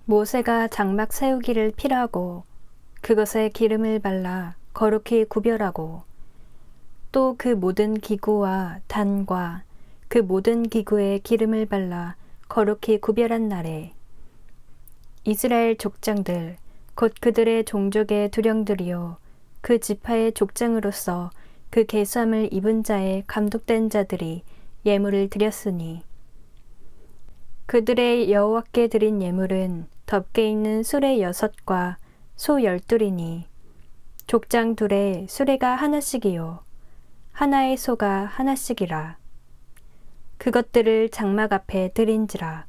모세가 장막 세우기를 필하고 그것에 기름을 발라 거룩히 구별하고 또 그 모든 기구와 단과 그 모든 기구에 기름을 발라 거룩히 구별한 날에 이스라엘 족장들 곧 그들의 종족의 두령들이요 그 지파의 족장으로서 그 계수함을 입은 자의 감독된 자들이 예물을 드렸으니 그들의 여호와께 드린 예물은 덮개 있는 수레 6과 소 12이니 족장 둘에 수레가 하나씩이요 하나의 소가 하나씩이라. 그것들을 장막 앞에 드린지라.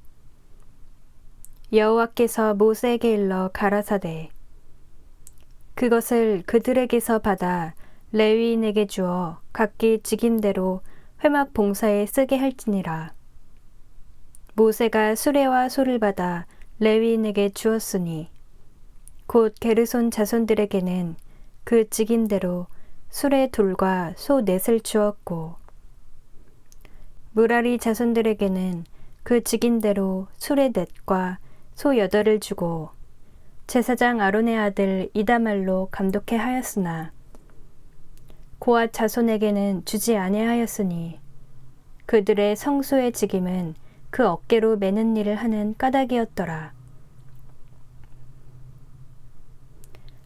여호와께서 모세에게 일러 가라사대 그것을 그들에게서 받아 레위인에게 주어 각기 직임대로 회막 봉사에 쓰게 할지니라. 모세가 수레와 소를 받아 레위인에게 주었으니 곧 게르손 자손들에게는 그 직임대로 수레 둘과 소 넷을 주었고 무라리 자손들에게는 그 직임대로 수레 넷과 소 8을 주고 제사장 아론의 아들 이다말로 감독해 하였으나 고앗 자손에게는 주지 아니하였으니 그들의 성소의 직임은 그 어깨로 매는 일을 하는 까닭이었더라.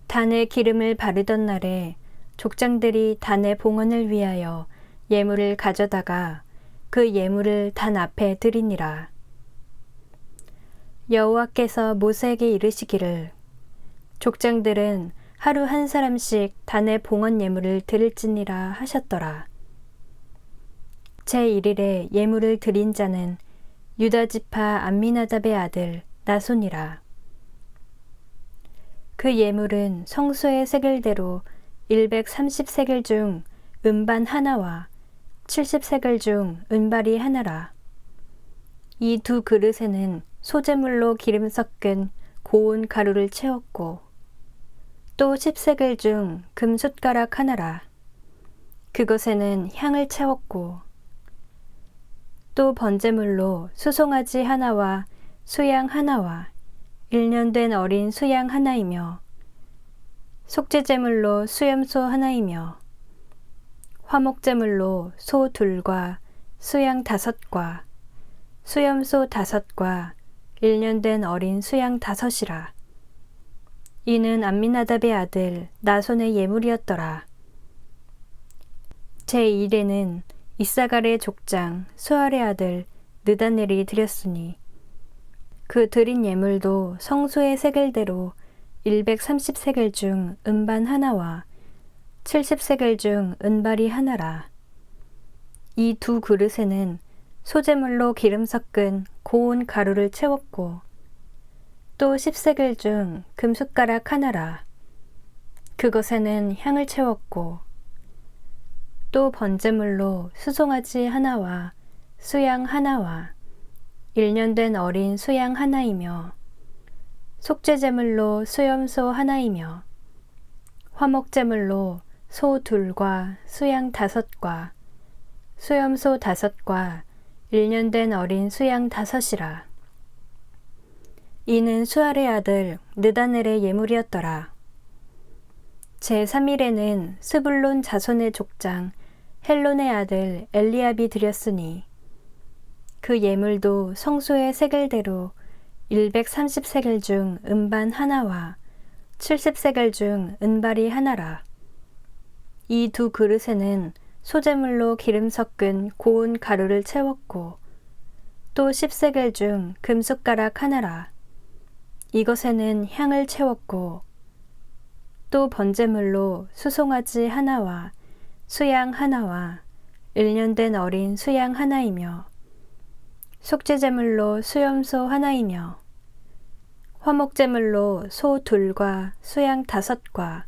단에 기름을 바르던 날에 족장들이 단의 봉헌을 위하여 예물을 가져다가 그 예물을 단 앞에 드리니라. 여호와께서 모세에게 이르시기를 족장들은 하루 한 사람씩 단의 봉헌 예물을 드릴지니라 하셨더라. 제1일에 예물을 드린 자는 유다 지파 암미나답의 아들 나손이라. 그 예물은 성소의 세겔대로 130세겔 중 은반 하나와 70세겔 중 은발이 하나라. 이 두 그릇에는 소재물로 기름 섞은 고운 가루를 채웠고 또 10세겔 중 금숟가락 하나라. 그것에는 향을 채웠고 또 번제물로 수송아지 하나와 수양 하나와 1년 된 어린 수양 하나이며 속죄제물로 수염소 하나이며 화목제물로 소 2과 수양 5과 수염소 5과 1년 된 어린 수양 5이라. 이는 암미나답의 아들 나손의 예물이었더라. 제1에는 이사갈의 족장 수알의 아들 느다넬이 드렸으니 그 드린 예물도 성소의 세겔대로 130세겔 중 은반 하나와 70세겔 중 은발이 하나라. 이 두 그릇에는 소재물로 기름 섞은 고운 가루를 채웠고 또 10세겔 중 금숟가락 하나라. 그것에는 향을 채웠고 또 번제물로 수송아지 하나와 수양 하나와 1년 된 어린 수양 하나이며 속죄제물로 수염소 하나이며 화목제물로 소 2과 수양 5과 수염소 5과 1년 된 어린 수양 5이라. 이는 수알의 아들 느다넬의 예물이었더라. 제3일에는 스불론 자손의 족장 헬론의 아들 엘리압이 드렸으니 그 예물도 성소의 세겔대로 130세겔 중 은반 하나와 70세겔 중 은발이 하나라. 이 두 그릇에는 소재물로 기름 섞은 고운 가루를 채웠고 또 10세겔 중 금숟가락 하나라. 이것에는 향을 채웠고 또 번제물로 수송아지 하나와 수양 하나와 1년 된 어린 수양 하나이며 속죄제물로 수염소 하나이며 화목제물로 소 2과 수양 5과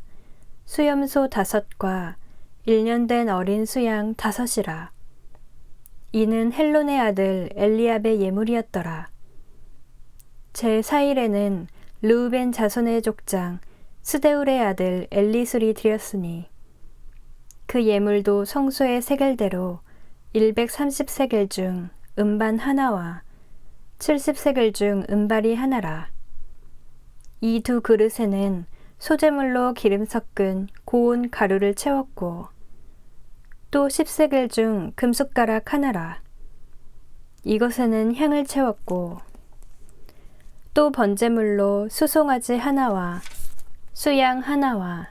수염소 5과 1년 된 어린 수양 5이라. 이는 헬론의 아들 엘리압의 예물이었더라. 제4일에는 르우벤 자손의 족장 스데울의 아들 엘리술이 드렸으니 그 예물도 성소의 세겔대로 130세겔 중 은반 하나와 70세겔 중 은발이 하나라. 이 두 그릇에는 소재물로 기름 섞은 고운 가루를 채웠고 또 10세겔 중 금숟가락 하나라. 이것에는 향을 채웠고 또 번제물로 수송아지 하나와 수양 하나와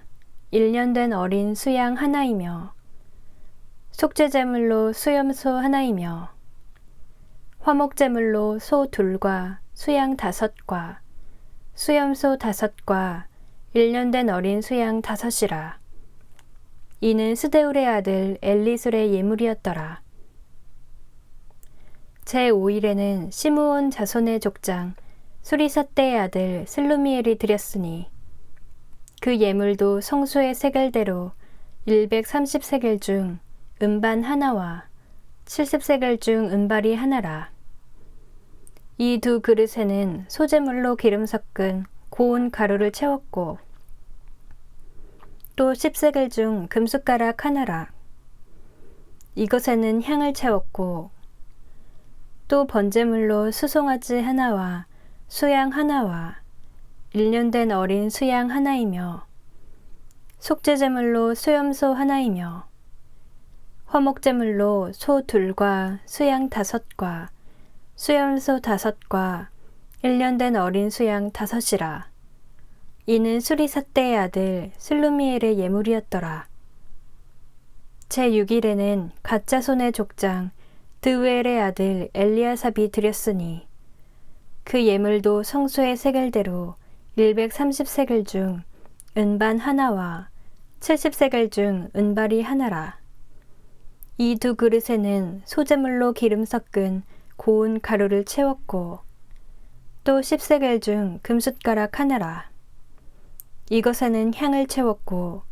1년 된 어린 수양 하나이며 속죄제물로 수염소 하나이며 화목제물로 소 둘과 수양 5과 수염소 5과 1년 된 어린 수양 5이라. 이는 스데울의 아들 엘리술의 예물이었더라. 제5일에는 시므온 자손의 족장 수리사떼의 아들 슬루미엘이 드렸으니 그 예물도 성소의 세겔대로 130세겔 중 은반 하나와 70세겔 중 은발이 하나라. 이 두 그릇에는 소재물로 기름 섞은 고운 가루를 채웠고 또 10세겔 중 금숟가락 하나라. 이것에는 향을 채웠고 또 번제물로 수송아지 하나와 수양 하나와 1년 된 어린 수양 하나이며 속죄제물로 수염소 하나이며 화목제물로 소 둘과 수양 5과 수염소 5과 1년 된 어린 수양 5이라. 이는 수리사떼의 아들 슬루미엘의 예물이었더라. 제6일에는 갓자손의 족장 드우엘의 아들 엘리아삽이 드렸으니 그 예물도 성소의 세겔대로 130세겔 중 은반 하나와 70세겔 중 은발이 하나라. 이 두 그릇에는 소재물로 기름 섞은 고운 가루를 채웠고 또 10세겔 중 금숟가락 하나라. 이것에는 향을 채웠고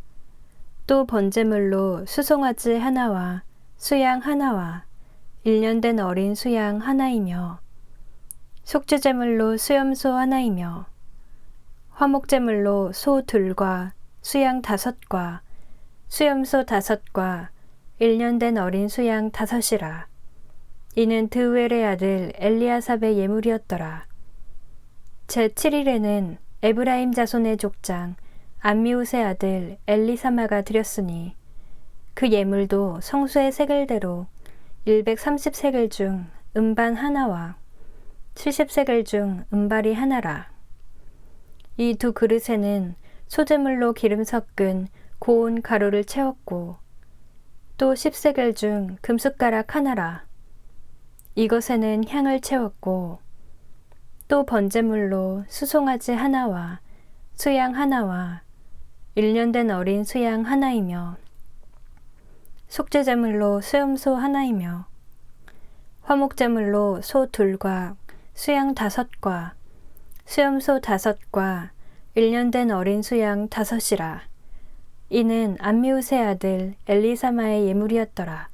또 번제물로 수송아지 하나와 수양 하나와 1년 된 어린 수양 하나이며 속죄제물로 수염소 하나이며 화목제물로 소 둘과 수양 5과 수염소 5과 1년 된 어린 수양 5이라. 이는 드우엘의 아들 엘리아삽의 예물이었더라. 제7일에는 에브라임 자손의 족장 암미우스의 아들 엘리사마가 드렸으니 그 예물도 성소의 세겔대로 130세겔 중 은반 하나와 70세겔 중 은발이 하나라. 이 두 그릇에는 소재물로 기름 섞은 고운 가루를 채웠고 또 10세겔 중 금숟가락 하나라. 이것에는 향을 채웠고 또 번제물로 수송아지 하나와 수양 하나와 1년 된 어린 수양 하나이며 속죄제물로 수염소 하나이며 화목제물로 소 둘과 수양 5과 수염소 5과 1년 된 어린 수양 5이라. 이는 암미우스의 아들 엘리사마의 예물이었더라.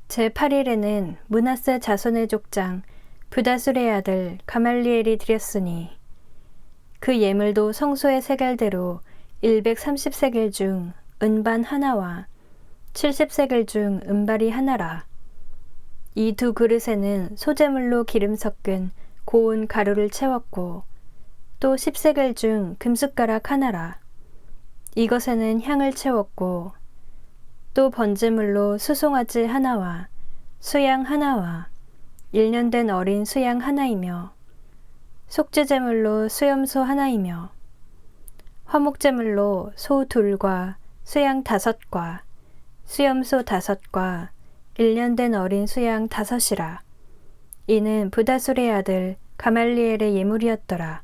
제8일에는 므낫세 자손의 족장 브다술의 아들 가말리엘이 드렸으니 그 예물도 성소의 세겔대로 130세겔 중 은반 하나와 70세겔 중 은발이 하나라. 이 두 그릇에는 소재물로 기름 섞은 고운 가루를 채웠고 또 10세겔 중 금숟가락 하나라. 이것에는 향을 채웠고 또 번제물로 수송아지 하나와 수양 하나와 1년 된 어린 수양 하나이며 속죄제물로 수염소 하나이며 화목제물로 소 둘과 수양 5과 수염소 5과 1년 된 어린 수양 5이라. 이는 브다술의 아들 가말리엘의 예물이었더라.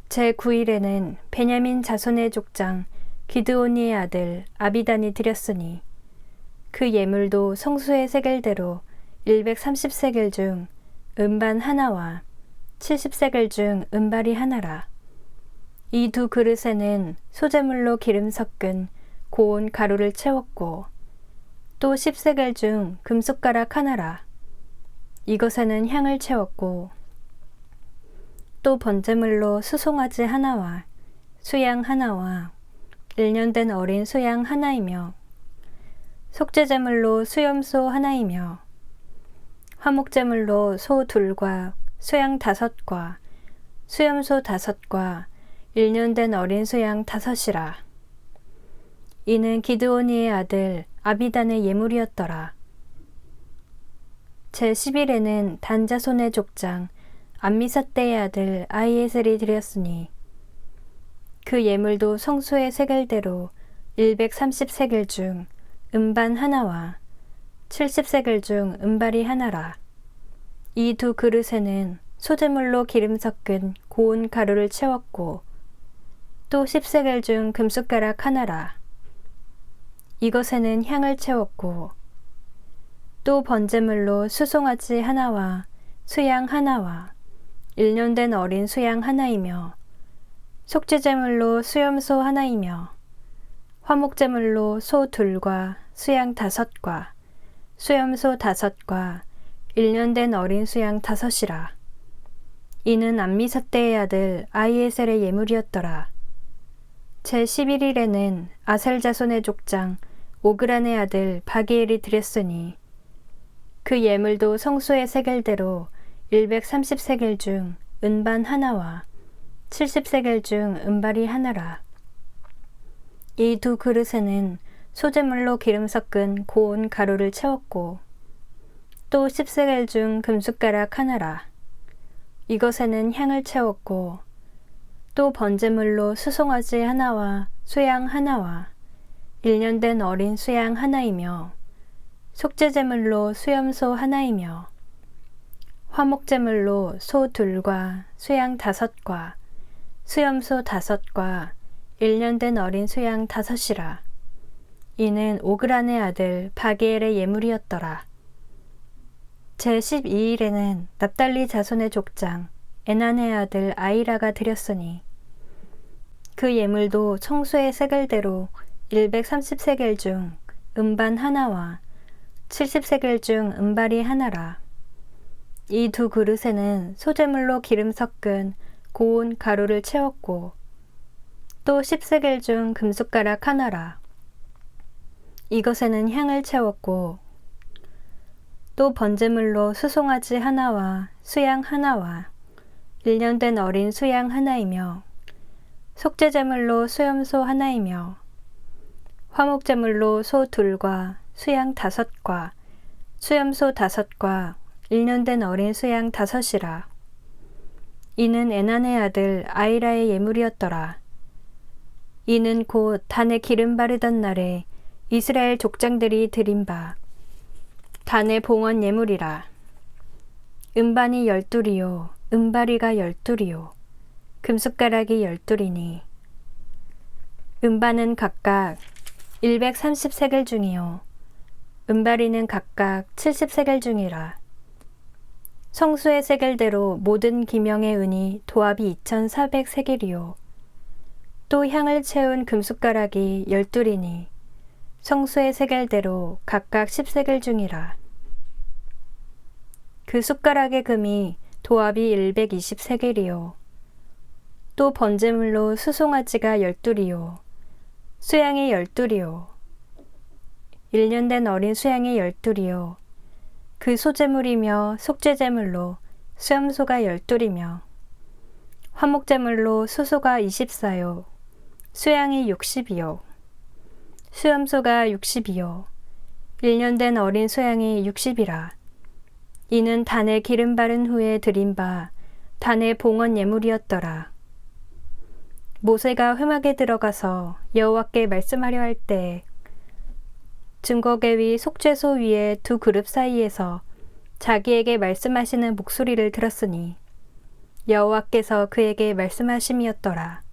제9일에는 베냐민 자손의 족장 기드오니의 아들 아비단이 드렸으니 그 예물도 성수의 세겔대로 130세겔 중 은반 하나와 70세겔 중 은발이 하나라. 이 두 그릇에는 소재물로 기름 섞은 고운 가루를 채웠고 또 10세겔 중 금숟가락 하나라. 이것에는 향을 채웠고 또 번제물로 수송아지 하나와 수양 하나와 1년 된 어린 수양 하나이며 속죄제물로 수염소 하나이며 화목제물로 소 둘과 수양 5과 수염소 5과 1년 된 어린 수양 5이라. 이는 기드오니의 아들 아비단의 예물이었더라. 제11에는 단자손의 족장 암미사떼의 아들 아히에셀이 드렸으니 그 예물도 성소의 세겔대로 130세겔 중 음반 하나와 70세겔 중 음발이 하나라. 이 두 그릇에는 소재물로 기름 섞은 고운 가루를 채웠고 또 10세겔 중 금숟가락 하나라. 이것에는 향을 채웠고 또 번제물로 수송아지 하나와 수양 하나와 1년 된 어린 수양 하나이며 속죄제물로 수염소 하나이며 화목제물로 소 2과 수양 5과 수염소 5과 1년 된 어린 수양 5이라. 이는 암미사떼의 아들 아히에셀의 예물이었더라. 제11일에는 아셀 자손의 족장 오그란의 아들 바기엘이 드렸으니 그 예물도 성소의 세겔대로 130세겔 중 은반 하나와 70세겔 중 은발이 하나라. 이 두 그릇에는 소재물로 기름 섞은 고운 가루를 채웠고 또 10세겔 중 금숟가락 하나라. 이것에는 향을 채웠고 또 번제물로 수송아지 하나와 수양 하나와 1년 된 어린 수양 하나이며 속죄제물로 수염소 하나이며 화목제물로 소 2과 수양 5과 수염소 5과 1년 된 어린 수양 5이라. 이는 오그란의 아들 바기엘의 예물이었더라. 제12일에는 납달리 자손의 족장 에난의 아들 아이라가 드렸으니 그 예물도 성소의 세겔대로 130세겔 중 음반 하나와 70세겔 중 음발이 하나라. 이 두 그릇에는 소재물로 기름 섞은 고운 가루를 채웠고 또 10세겔 중 금숟가락 하나라. 이것에는 향을 채웠고 또 번제물로 수송아지 하나와 수양 하나와 1년 된 어린 수양 하나이며 속죄제물로 수염소 하나이며 화목제물로 소 2과 수양 5과 수염소 5과 1년 된 어린 수양 5이라. 이는 에난의 아들 아이라의 예물이었더라. 이는 곧 단에 기름 바르던 날에 이스라엘 족장들이 드린 바 단의 봉헌 예물이라. 음반이 12이요 음바리가 12이요 금숟가락이 12이니 음반은 각각 130세겔 중이요 음바리는 각각 70세겔 중이라. 성수의 세겔대로 모든 기명의 은이 도합이 2400세겔이요 또 향을 채운 금숟가락이 12이니 성수의 세겔대로 각각 10세겔 중이라. 그 숟가락의 금이 도합이 120세겔이요 또 번제물로 수송아지가 12이요 수양이 12이요 1년 된 어린 수양이 12이요 그 소제물이며 속죄제물로 수염소가 12이며 화목제물로 수소가 24요 수양이 60이요 수염소가 60이요 1년 된 어린 수양이 60이라. 이는 단에 기름 바른 후에 드린 바 단의 봉헌 예물이었더라. 모세가 회막에 들어가서 여호와께 말씀하려 할 때 증거계 위 속죄소 위에 두 그룹 사이에서 자기에게 말씀하시는 목소리를 들었으니 여호와께서 그에게 말씀하심이었더라.